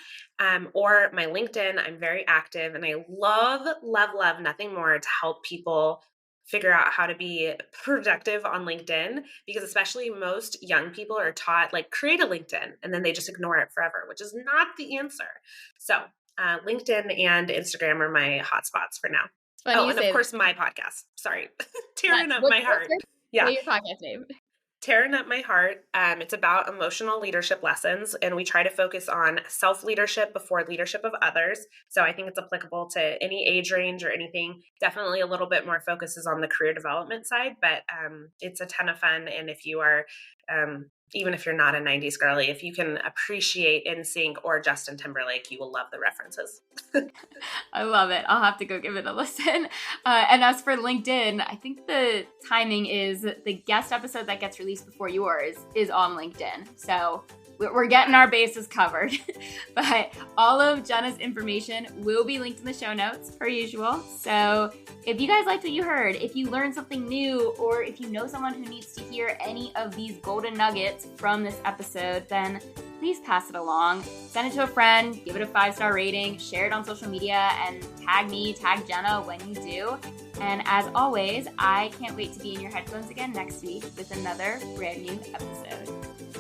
Or my LinkedIn, I'm very active, and I love, love, love nothing more to help people figure out how to be productive on LinkedIn, because especially most young people are taught like create a LinkedIn and then they just ignore it forever, which is not the answer. So LinkedIn and Instagram are my hotspots for now. It's funny Oh, you and of say course, that. my podcast. Sorry. Tearing Yes. up my heart. Yeah. Say your podcast name. Tearing Up My Heart. It's about emotional leadership lessons, and we try to focus on self-leadership before leadership of others. So I think it's applicable to any age range or anything. Definitely a little bit more focuses on the career development side, but it's a ton of fun. And if you are, even if you're not a 90s girly, if you can appreciate NSYNC or Justin Timberlake, you will love the references. I love it. I'll have to go give it a listen. And as for LinkedIn, I think the timing is the guest episode that gets released before yours is on LinkedIn. So we're getting our bases covered. But all of Jenna's information will be linked in the show notes per usual. So if you guys liked what you heard, if you learned something new, or if you know someone who needs to hear any of these golden nuggets from this episode, then please pass it along. Send it to a friend, give it a 5-star rating, share it on social media, and tag me, tag Jenna when you do. And as always, I can't wait to be in your headphones again next week with another brand new episode.